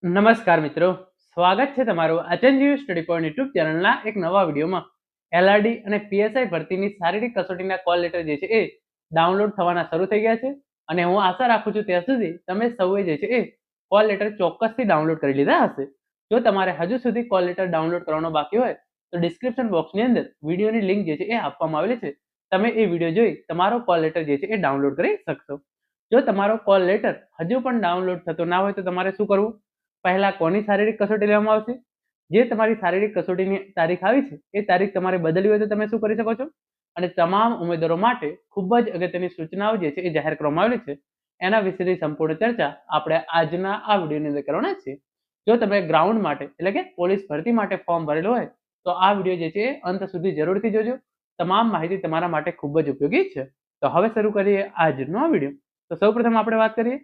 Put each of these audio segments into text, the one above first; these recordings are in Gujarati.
નમસ્કાર મિત્રો, સ્વાગત છે તમારું આચંજીવ સ્ટડી પોઈન્ટ યુટ્યુબ ચેનલના એક નવા વિડીયોમાં. એલઆરડી અને પીએસઆઈ ભરતીની શારીરિક કસોટીના કોલ લેટર જે છે એ ડાઉનલોડ થવાના શરૂ થઈ ગયા છે અને હું આશા રાખું છું ત્યાં સુધી તમે સૌએ જે છે એ કોલ લેટર ચોક્કસથી ડાઉનલોડ કરી લીધા હશે. જો તમારે હજુ સુધી કોલ લેટર ડાઉનલોડ કરવાનો બાકી હોય તો ડિસ્ક્રિપ્શન બોક્સની અંદર વિડીયોની લિંક જે છે એ આપવામાં આવેલી છે. તમે એ વિડીયો જોઈ તમારો કોલ લેટર જે છે એ ડાઉનલોડ કરી શકશો. જો તમારો કોલ લેટર હજુ પણ ડાઉનલોડ થતો ના હોય તો તમારે શું કરવું? પહેલા કોની શારીરિક કસોટી લેવામાં આવશે? જે તમારી શારીરિક કસોટીની તારીખ આવી છે એ તારીખ તમારે બદલવી હોય તો તમે શું કરી શકો છો? અને તમામ ઉમેદવારો માટે ખૂબ જ અગત્યની સૂચનાઓ જે છે એ જાહેર કરવામાં આવેલી છે. એના વિશેની સંપૂર્ણ ચર્ચા આપણે આજના આ વિડીયોની અંદર કરવાના છીએ. જો તમે ગ્રાઉન્ડ માટે એટલે કે પોલીસ ભરતી માટે ફોર્મ ભરેલું હોય તો આ વિડીયો જે છે એ અંત સુધી જરૂરથી જોજો. તમામ માહિતી તમારા માટે ખૂબ જ ઉપયોગી છે. તો હવે શરૂ કરીએ આજનો આ વિડીયો. તો સૌપ્રથમ આપણે વાત કરીએ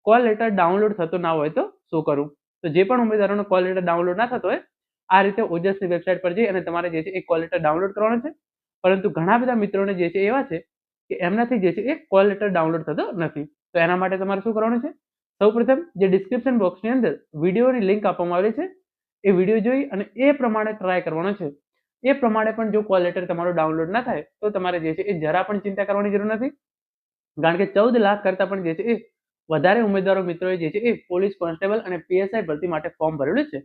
કોલ લેટર ડાઉનલોડ થતો ના હોય તો શું કરવું. તો જે પણ ઉમેદવારોનો કોલ લેટર ડાઉનલોડ ના થતો હોય આ રીતે ઓજસની વેબસાઇટ પર જઈ અને તમારે જે છે એ કોલ લેટર ડાઉનલોડ કરવાનો છે. પરંતુ ઘણા બધા મિત્રોને જે છે એવા છે કે એમનાથી જે છે એ કોલ લેટર ડાઉનલોડ થતો નથી. તો એના માટે તમારે શું કરવાનું છે? સૌપ્રથમ જે ડિસ્ક્રિપ્શન બોક્સની અંદર વિડીયોની લિંક આપવામાં આવેલી છે એ વિડીયો જોઈ અને એ પ્રમાણે ટ્રાય કરવાનો છે. એ પ્રમાણે પણ જો કોલ લેટર તમારો ડાઉનલોડ ના થાય તો તમારે જે છે એ જરા પણ ચિંતા કરવાની જરૂર નથી. કારણ કે 14 લાખ કરતા પણ જે છે એ વધારે ઉમેદવારો મિત્રોએ જે છે એ પોલીસ કોન્સ્ટેબલ અને પીએસઆઈ ભરતી માટે ફોર્મ ભરેલું છે.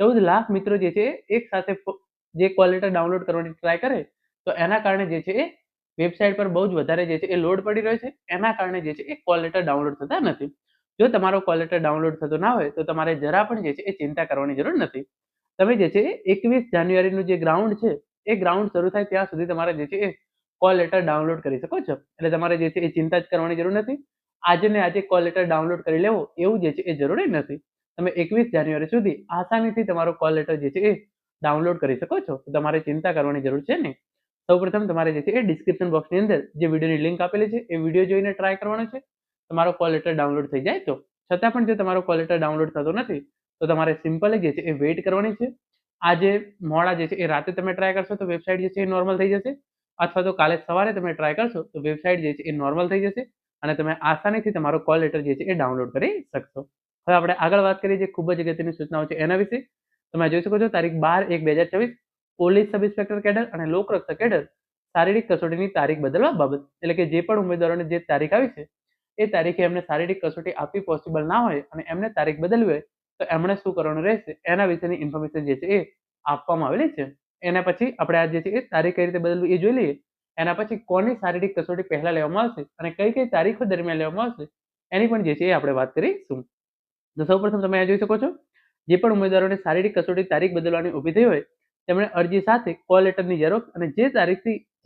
14 લાખ મિત્રો જે છે એક સાથે જે કોલ લેટર ડાઉનલોડ કરવાની ટ્રાય કરે તો એના કારણે જે છે એ વેબસાઇટ પર બહુ જ વધારે જે છે એ લોડ પડી રહ્યો છે. એના કારણે જે છે એ કોલ લેટર ડાઉનલોડ થતા નથી. જો તમારો કોલ લેટર ડાઉનલોડ થતો ના હોય તો તમારે જરા પણ જે છે એ ચિંતા કરવાની જરૂર નથી. તમે જે છે 21 જાન્યુઆરીનું જે ગ્રાઉન્ડ છે એ ગ્રાઉન્ડ શરૂ થાય ત્યાં સુધી તમારે જે છે એ કોલ લેટર ડાઉનલોડ કરી શકો છો. એટલે તમારે જે છે એ ચિંતા જ કરવાની જરૂર નથી. આજે ને આજે કોલ લેટર ડાઉનલોડ કરી લેવો એવું જે છે એ જરૂરી નથી. તમે 21 જાન્યુઆરી સુધી આસાનીથી તમારો કોલ લેટર જે છે એ ડાઉનલોડ કરી શકો છો. તો તમારે ચિંતા કરવાની જરૂર છે નહીં. સૌપ્રથમ તમારે જે છે એ ડિસ્ક્રિપ્શન બોક્સની અંદર જે વિડીયોની લિંક આપેલી છે એ વિડીયો જોઈને ટ્રાય કરવાનો છે. તમારો કોલ લેટર ડાઉનલોડ થઈ જાય તો. છતાં પણ જો તમારો કોલ લેટર ડાઉનલોડ થતો નથી તો તમારે સિમ્પલી જે છે એ વેઇટ કરવાની છે. આજે મોડા જે છે એ રાતે તમે ટ્રાય કરશો તો વેબસાઇટ જે છે એ નોર્મલ થઈ જશે. અથવા તો કાલે સવારે તમે ટ્રાય કરશો તો વેબસાઇટ જે છે એ નોર્મલ થઈ જશે અને તમે આસાનીથી તમારો કોલ લેટર જે છે એ ડાઉનલોડ કરી શકશો. હવે આપણે આગળ વાત કરીએ જે ખૂબ જ અગત્યની સૂચનાઓ છે એના વિશે. તમે જોઈ શકો છો તારીખ 12/1/2024 પોલીસ સબ ઇન્સ્પેક્ટર કેડર અને લોકરક્ષક કેડર શારીરિક કસોટીની તારીખ બદલવા બાબત. એટલે કે જે પણ ઉમેદવારોને જે તારીખ આવી છે એ તારીખે એમને શારીરિક કસોટી આપવી પોસિબલ ના હોય અને એમને તારીખ બદલવી હોય તો એમણે શું કરવાનું રહેશે એના વિશેની ઇન્ફોર્મેશન જે છે એ આપવામાં આવેલી છે. એના પછી આપણે આ જે છે એ તારીખ કઈ રીતે બદલવી એ જોઈ લઈએ. એના પછી કોની શારીરિક કસોટી પહેલા લેવામાં આવશે અને કઈ કઈ તારીખો દરમિયાન લેવામાં આવશે એની પણ જે છે એ આપણે વાત કરીશું. તો સૌપ્રથમ તમે આ જોઈ શકો છો જે પણ ઉમેદવારોને શારીરિક કસોટી તારીખ બદલવાની ઊભી થઈ હોય તેમણે અરજી સાથે કોલ લેટરની ઝેરોક્ષ અને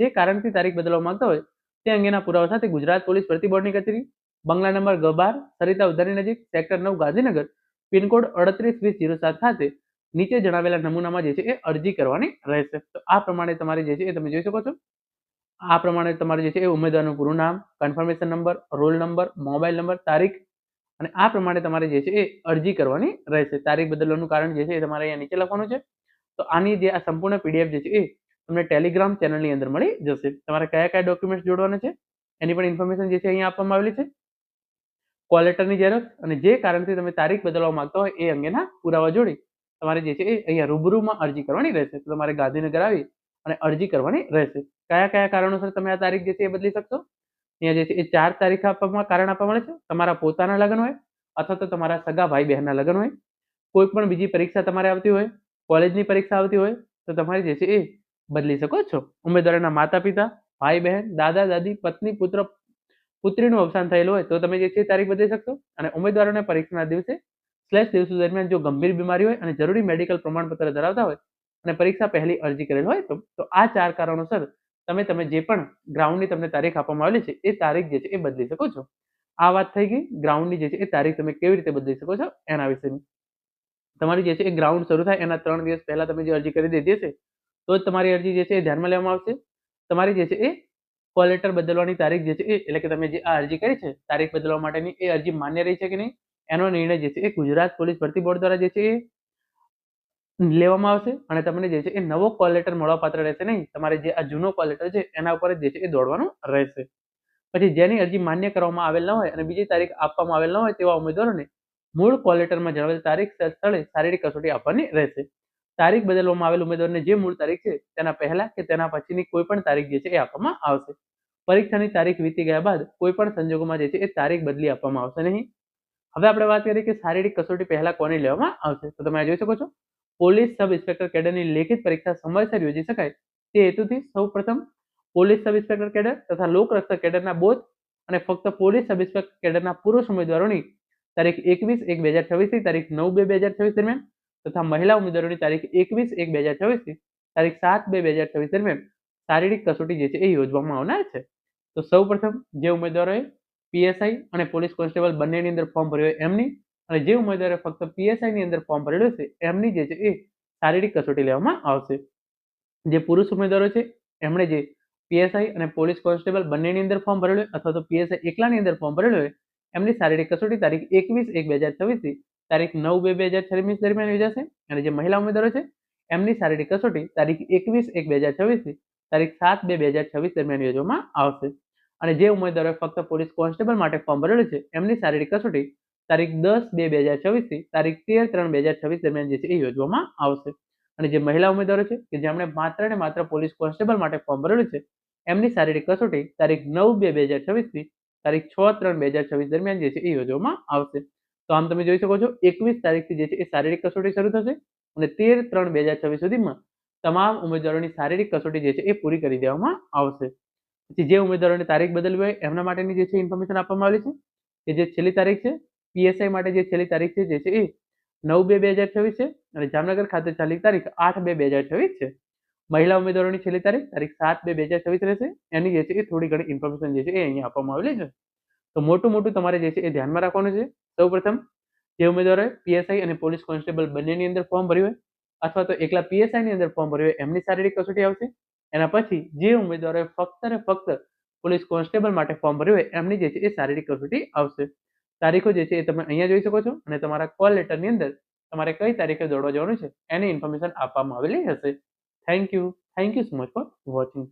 જે કારણથી તારીખ બદલવા માંગતા હોય તે અંગેના પુરાવા સાથે ગુજરાત પોલીસ ભરતી બોર્ડની કચેરી, બંગલા નંબર ગ12, સરિતા ઉદ્યાનની નજીક, સેક્ટર 9, ગાંધીનગર, પિનકોડ 382007 ખાતે નીચે જણાવેલા નમૂનામાં જે છે એ અરજી કરવાની રહેશે. તો આ પ્રમાણે તમારે જે છે એ તમે જોઈ શકો છો. આ પ્રમાણે તમારે જે છે એ ઉમેદવારનું પૂરું નામ, confirmation number, roll number, mobile number, તારીખ અને આ પ્રમાણે તમારે જે છે એ અરજી કરવાની રહેશે. તારીખ બદલવાનું કારણ જે છે એ તમારે અહીંયા નીચે લખવાનું છે. તો આની જે આ સંપૂર્ણ પીડીએફ જે છે એ તમને ટેલિગ્રામ ચેનલની અંદર મળી જશે. તમારે કયા કયા ડોક્યુમેન્ટ્સ જોડવાના છે એની પણ ઇન્ફોર્મેશન જે છે અહીંયા આપવામાં આવેલી છે. કોલ લેટરની ઝેરોક્ષ અને જે કારણથી તમે તારીખ બદલવા માંગતા હોય એ અંગેના પુરાવા જોડી તમારે જે છે એ અહીંયા રૂબરૂમાં અરજી કરવાની રહેશે. તો તમારે ગાંધીનગર આવી અને અરજી કરવાની રહેશે. કયા કયા કારણોસર તમે આ તારીખ જે છે એ બદલી શકશો? અહીંયા જે છે એ 4 તારીખ આપવામાં કારણ આપવામાં આવે છે. તમારા પોતાના લગ્ન હોય અથવા તો તમારા સગા ભાઈ બહેનના લગ્ન હોય, કોઈ પણ બીજી પરીક્ષા તમારે આવતી હોય, કોલેજની પરીક્ષા આવતી હોય તો તમારે જે છે એ બદલી શકો છો. ઉમેદવારોના માતા પિતા, ભાઈ બહેન, દાદા દાદી, પત્ની, પુત્ર પુત્રીનું અવસાન થયેલું હોય તો તમે જે છે તારીખ બદલી શકશો. અને ઉમેદવારોને પરીક્ષાના દિવસો દરમિયાન જો ગંભીર બીમારી હોય અને જરૂરી મેડિકલ પ્રમાણપત્ર ધરાવતા હોય અને પરીક્ષા પહેલી અરજી કરેલ હોય તો આ 4 કારણોસર તમે જે પણ ગ્રાઉન્ડની તમને તારીખ આપવામાં આવેલી છે એ તારીખ જે છે એ બદલી શકો છો. આ વાત થઈ ગઈ ગ્રાઉન્ડની જે છે એ તારીખ તમે કેવી રીતે બદલી શકો છો એના વિશેની. તમારી જે છે એ ગ્રાઉન્ડ શરૂ થાય એના 3 દિવસ પહેલા તમે જે અરજી કરી દીધી હશે તો જ તમારી અરજી જે છે એ ધ્યાનમાં લેવામાં આવશે. તમારી જે છે એ કોલ લેટર બદલવાની તારીખ જે છે એ એટલે કે તમે જે આ અરજી કરી છે તારીખ બદલવા માટેની એ અરજી માન્ય રહી છે કે નહીં એનો નિર્ણય જે છે એ ગુજરાત પોલીસ ભરતી બોર્ડ દ્વારા જે છે એ લેવામાં આવશે અને તમને જે છે એ નવો કોલ લેટર મળવાપાત્ર રહેશે નહીં. તમારે જે આ જૂનો કોલ લેટર છે એના ઉપર જે છે એ દોડવાનું રહેશે. પછી જેની અરજી માન્ય કરવામાં આવેલ ન હોય અને બીજી તારીખ આપવામાં આવેલ ન હોય તેવા ઉમેદવારોને મૂળ કોલ લેટરમાં જણાવેલ તારીખ સ્થળે શારીરિક કસોટી આપવાની રહેશે. તારીખ બદલવામાં આવેલ ઉમેદવારને જે મૂળ તારીખ છે તેના પહેલા કે તેના પછીની કોઈ પણ તારીખ જે છે એ આપવામાં આવશે. પરીક્ષાની તારીખ વીતી ગયા બાદ કોઈ પણ સંજોગોમાં જે છે એ તારીખ બદલી આપવામાં આવશે નહીં. હવે આપણે વાત કરીએ કે શારીરિક કસોટી પહેલા કોની લેવામાં આવશે. તો તમે જોઈ શકો છો, પોલીસ સબ ઇન્સ્પેક્ટર કેડરની લેખિત પરીક્ષા સમયસર યોજી શકાય તે હેતુથી સૌપ્રથમ પોલીસ સબ ઇન્સ્પેક્ટર કેડર તથા લોકરક્ષક કેડરના બોધ અને ફક્ત પોલીસ સબ ઇન્સ્પેક્ટર કેડરના પુરુષ ઉમેદવારોની તારીખ 21/1/2026 થી તારીખ 9/2/2026 દરમિયાન તથા મહિલા ઉમેદવારોની તારીખ 21/1/2026 થી તારીખ 7/2/2026 દરમિયાન શારીરિક કસોટી જે છે એ યોજવામાં આવનાર છે. તો સૌપ્રથમ જે ઉમેદવારોએ પીએસઆઈ અને પોલીસ કોન્સ્ટેબલ બંનેની અંદર ફોર્મ ભર્યું હોય એમની, અને જે ઉમેદવારે ફક્ત પીએસઆઈ ની અંદર ફોર્મ ભરેલું છે એમની જે છે એ શારીરિક કસોટી લેવામાં આવશે. જે પુરુષ ઉમેદવારો છે એમણે જે પીએસઆઈ અને પોલીસ કોન્સ્ટેબલ બંનેની અંદર ફોર્મ ભરેલું હોય અથવા તો પીએસઆઈ એકલાની અંદર ફોર્મ ભરેલું હોય એમની શારીરિક કસોટી તારીખ 21/1/2026 થી તારીખ 9/2/2026 દરમિયાન યોજાશે. અને જે મહિલા ઉમેદવારો છે એમની શારીરિક કસોટી તારીખ 21/1/2026 થી તારીખ 7/2/2026 દરમિયાન યોજવામાં આવશે. અને જે ઉમેદવારોએ ફક્ત પોલીસ કોન્સ્ટેબલ માટે ફોર્મ ભરેલું છે એમની શારીરિક કસોટી તારીખ 10/2/2026 થી તારીખ 13/3/2026 દરમિયાન જે છે એ યોજવામાં આવશે. અને જે મહિલા ઉમેદવારો છે કે જેમણે માત્ર ને માત્ર પોલીસ કોન્સ્ટેબલ માટે ફોર્મ ભરેલું છે એમની શારીરિક કસોટી તારીખ 9/2/2026 થી તારીખ 6/3/2026 દરમિયાન જે છે એ યોજવામાં આવશે. તો આમ તમે જોઈ શકો છો 21 તારીખથી જે છે એ શારીરિક કસોટી શરૂ થશે અને 13/3/2026 સુધીમાં તમામ ઉમેદવારોની શારીરિક કસોટી જે છે એ પૂરી કરી દેવામાં આવશે. પછી જે ઉમેદવારોની તારીખ બદલવી હોય એમના માટેની જે છે ઇન્ફોર્મેશન આપવામાં આવેલી છે કે જે છેલ્લી તારીખ છે પીએસઆઈ માટે જે છેલ્લી તારીખ છે જે છે એ 9/2/2026 છે અને જામનગર ખાતે છેલ્લી તારીખ 8/2/2026 છે. મહિલા ઉમેદવારોની છેલ્લી તારીખ તારીખ 7/2/2026 રહેશે. એની જે છે એ થોડી ઘણી ઇન્ફોર્મેશન જે છે એ અહીંયા આપવામાં આવેલી છે. તો મોટું તમારે જે છે એ ધ્યાનમાં રાખવાનું છે. સૌપ્રથમ જે ઉમેદવારોએ પીએસઆઈ અને પોલીસ કોન્સ્ટેબલ બંનેની અંદર ફોર્મ ભર્યું હોય અથવા તો એકલા પીએસઆઈ ની અંદર ફોર્મ ભર્યું હોય એમની શારીરિક કસોટી આવશે. એના પછી જે ઉમેદવારોએ ફક્ત ને ફક્ત પોલીસ કોન્સ્ટેબલ માટે ફોર્મ ભર્યું હોય એમની જે છે એ શારીરિક કસોટી આવશે. તારીખો જે છે એ તમે અહીંયા જોઈ શકો છો અને તમારા કોલ લેટરની અંદર તમારે કઈ તારીખે દોડવા જવાનું છે એની ઇન્ફોર્મેશન આપવામાં આવેલી હશે. Thank you so much for watching.